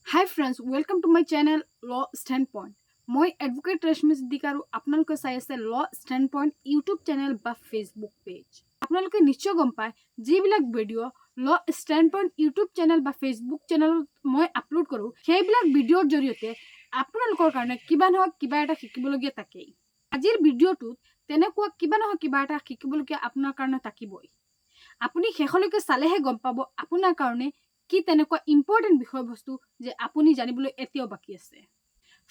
Hi friends, welcome to my channel Law Standpoint. মই advocate ৰেশমী সিদ্দিক আৰু আপোনালোকে চাই আছে ল ষ্টেণ্ডপইণ্ট ইউটিউব চেনেল বা ফেচবুক পেজ। আপোনালোকে নিশ্চয় গম পায় যিবিলাক ভিডিঅ' ল ষ্টেণ্ডপইণ্ট ইউটিউব চেনেল বা ফেচবুক চেনেলত মই আপলোড কৰোঁ সেইবিলাক ভিডিঅ'ৰ জৰিয়তে আপোনালোকৰ কাৰণে কিবা নহয় কিবা এটা শিকিবলগীয়া থাকেই। আজিৰ ভিডিঅ'টোত তেনেকুৱা কিবা নহয় কিবা এটা শিকিবলগীয়া আপোনাৰ কাৰণে থাকিবই। আপুনি শেষলৈকে চালেহে গম পাব আপোনাৰ কাৰণে কি তেনেকুৱা ইম্পৰ্টেণ্ট বিষয়বস্তু যে আপুনি জানিবলৈ এতিয়াও বাকী আছে।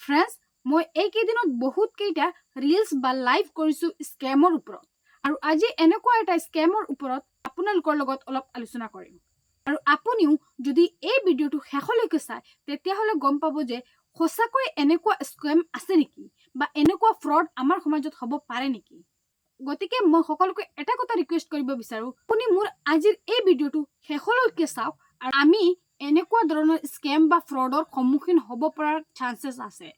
ফ্ৰেণ্ডছ, মই এইকেইদিনত বহুত কেইটা ৰিলছ বা লাইভ কৰিছোঁ স্কেমৰ ওপৰত, আৰু আজি এনেকুৱা এটা স্কেমৰ ওপৰত আপোনালোকৰ লগত অলপ আলোচনা কৰিম। আৰু আপুনিও যদি এই ভিডিঅ'টো শেষলৈকে চায় তেতিয়াহ'লে গম পাব যে সঁচাকৈ এনেকুৱা স্কেম আছে নেকি বা এনেকুৱা ফ্ৰড আমাৰ সমাজত হ'ব পাৰে নেকি। গতিকে মই সকলোকে এটা কথা ৰিকুৱেষ্ট কৰিব বিচাৰোঁ, আপুনি মোৰ আজিৰ এই ভিডিঅ'টো শেষলৈকে চাওক, আৰু আমি এনেকুৱা ধৰণৰ স্কেম বা ফ্ৰডৰ সন্মুখীন হ'ব পৰাৰ চান্সেছ আছে।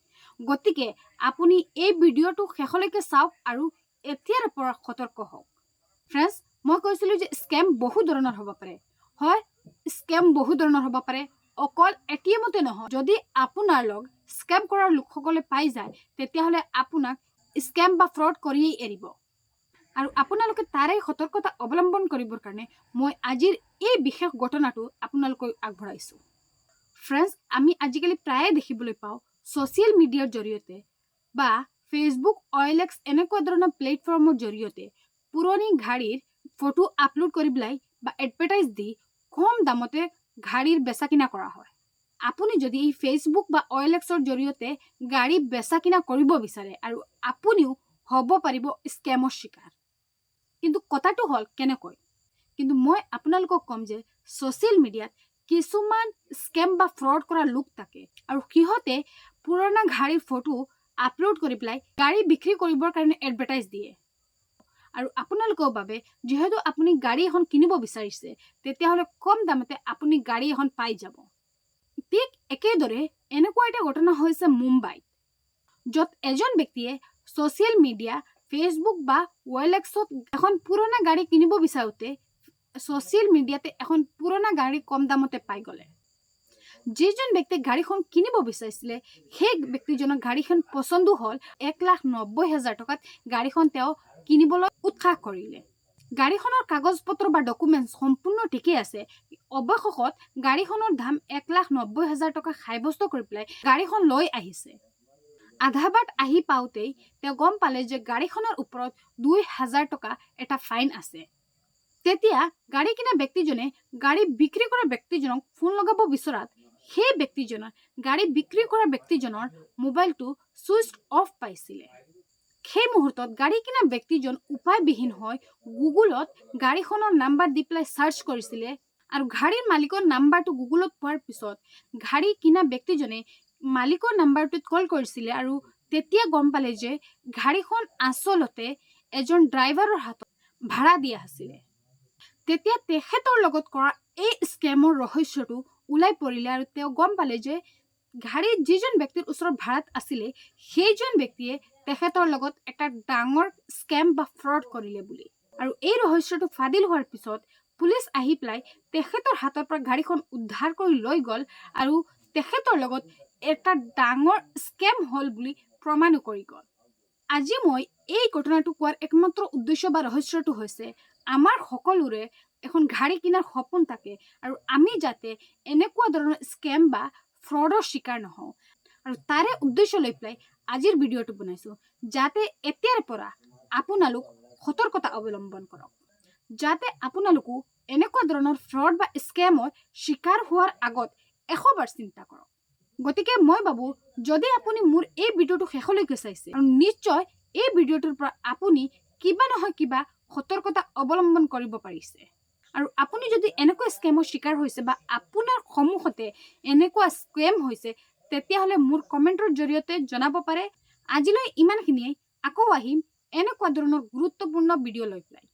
গতিকে আপুনি এই ভিডিঅ'টো শেষলৈকে চাওক আৰু এতিয়াৰ পৰা সতৰ্ক হওক। ফ্ৰেণ্ডছ, মই কৈছিলোঁ যে স্কেম বহু ধৰণৰ হ'ব পাৰে। হয়, স্কেম বহু ধৰণৰ হ'ব পাৰে, অকল এটিএমতে নহয়। যদি আপোনাৰ লগ স্কেম কৰাৰ লোকসকলে পাই যায় তেতিয়াহ'লে আপোনাক স্কেম বা ফ্ৰড কৰিয়েই এৰিব। আৰু আপোনালোকে তাৰে সতৰ্কতা অৱলম্বন কৰিবৰ কাৰণে মই আজিৰ এই বিশেষ ঘটনাটো আপোনালোকক আগবঢ়াইছোঁ। ফ্ৰেণ্ডছ, আমি আজিকালি প্ৰায়ে দেখিবলৈ পাওঁ ছ'চিয়েল মিডিয়াৰ জৰিয়তে বা ফেচবুক, OLX এনেকুৱা ধৰণৰ প্লেটফৰ্মৰ জৰিয়তে পুৰণি গাড়ীৰ ফটো আপলোড কৰি পেলাই বা এডভাৰটাইজ দি কম দামতে গাড়ীৰ বেচা কিনা কৰা হয়। আপুনি যদি এই ফেচবুক বা OLXৰ জৰিয়তে গাড়ী বেচা কিনা কৰিব বিচাৰে আৰু আপুনিও হ'ব পাৰিব স্কেমৰ শিকাৰ। কিন্তু কথাটো হ'ল কেনেকৈ? কিন্তু মই আপোনালোকক ক'ম যে ছ'চিয়েল মিডিয়াত কিছুমান স্কেম বা ফ্ৰড কৰা লোক থাকে, আৰু সিহঁতে পুৰণা গাড়ীৰ ফটো আপলোড কৰি পেলাই গাড়ী বিক্ৰী কৰিবৰ কাৰণে এডভাৰটাইজ দিয়ে। আৰু আপোনালোকৰ বাবে যিহেতু আপুনি গাড়ী এখন কিনিব বিচাৰিছে তেতিয়াহ'লে কম দামতে আপুনি গাড়ী এখন পাই যাব। ঠিক একেদৰে এনেকুৱা এটা ঘটনা হৈছে মুম্বাইত, য'ত এজন ব্যক্তিয়ে ছ'চিয়েল মিডিয়া, ফেচবুক বা OLXত এখন পুৰণা গাড়ী কিনিব বিচাৰোঁতে ছ'চিয়েল মিডিয়াতে এখন পুৰণা গাড়ী কম দামতে পাই গ'লে। যিজন ব্যক্তিয়ে গাড়ীখন কিনিব বিচাৰিছিলে সেই ব্যক্তিজনৰ গাড়ীখন পচন্দ হ'ল 1,90,000 টকাত গাড়ীখন তেওঁ কিনিবলৈ উৎসাহ কৰিলে। গাড়ীখনৰ কাগজ পত্ৰ বা ডকুমেণ্টছ সম্পূৰ্ণ ঠিকেই আছে। অৱশেষত গাড়ীখনৰ দাম 1,90,000 টকা সাব্যস্ত কৰি পেলাই গাড়ীখন লৈ আহিছে। আধা বাট আহি পাওঁতেই তেওঁ গম পালে যে গাড়ীখনৰ ওপৰত 2,000 টকা এটা ফাইন আছে। তেতিয়া গাড়ী কিনা ব্যক্তিজনে গাড়ী বিক্ৰী কৰা ব্যক্তিজনক ফোন লগাব বিচৰাত সেই ব্যক্তিজনৰ গাড়ী বিক্ৰী কৰা ব্যক্তিজনৰ মোবাইলটো ছুইচ অফ পাইছিলে। সেই মুহূৰ্তত গাড়ী কিনা ব্যক্তিজন উপায়বিহীন হৈ গুগলত গাড়ীখনৰ নাম্বাৰ দি পেলাই চাৰ্চ কৰিছিলে, আৰু গাড়ীৰ মালিকৰ নাম্বাৰটো গুগলত পোৱাৰ পিছত গাড়ী কিনা ব্যক্তিজনে মালিকৰ নাম্বাৰটোত কল কৰিছিলে, আৰু তেতিয়া গম পালে যে গাড়ীখন আচলতে এজন ড্ৰাইভাৰৰ হাতত ভাড়া দিয়া আছিলে। তেতিয়া তেখেতৰ লগত কৰা এই স্কেমৰ ৰহস্যটো ওলাই পৰিলে, আৰু তেওঁ গম পালে যে গাড়ী যিজন ব্যক্তিৰ ওচৰত ভাড়াত আছিলে সেইজন ব্যক্তিয়ে তেখেতৰ লগত এটা ডাঙৰ স্কেম বা ফ্ৰড কৰিলে বুলি। আৰু এই ৰহস্যটো ফাদিল হোৱাৰ পিছত পুলিচ আহি পেলাই তেখেতৰ হাতৰ পৰা গাড়ীখন উদ্ধাৰ কৰি লৈ গ'ল, আৰু তেখেতৰ লগত এটা ডাঙৰ স্কেম হ'ল বুলি প্ৰমাণো কৰি গ'ল। আজি মই এই ঘটনাটো কোৱাৰ একমাত্ৰ উদ্দেশ্য বা ৰহস্যটো হৈছে আমাৰ সকলোৰে এখন গাড়ী কিনাৰ সপোন থাকে, আৰু আমি যাতে এনেকুৱা ধৰণৰ স্কেম বা ফ্ৰডৰ শিকাৰ নহওঁ। আৰু তাৰে উদ্দেশ্য লৈ পেলাই আজিৰ ভিডিঅ'টো বনাইছোঁ, যাতে এতিয়াৰ পৰা আপোনালোক সতৰ্কতা অৱলম্বন কৰক, যাতে আপোনালোকো এনেকুৱা ধৰণৰ ফ্ৰড বা স্কেমৰ শিকাৰ হোৱাৰ আগত 100 বাৰ চিন্তা কৰক। গতিকে মই ভাবোঁ যদি আপুনি মোৰ এই ভিডিঅ'টো শেষলৈকে চাইছে, আৰু নিশ্চয় এই ভিডিঅ'টোৰ পৰা আপুনি কিবা নহয় কিবা সতৰ্কতা অৱলম্বন কৰিব পাৰিছে। আৰু আপুনি যদি এনেকুৱা স্কেমৰ শিকাৰ হৈছে বা আপোনাৰ সন্মুখতে এনেকুৱা স্কেম হৈছে তেতিয়াহ'লে মোৰ কমেণ্টৰ জৰিয়তে জনাব পাৰে। আজিলৈ ইমানখিনিয়ে, আকৌ আহিম এনেকুৱা ধৰণৰ গুৰুত্বপূৰ্ণ ভিডিঅ' লৈ পেলাই।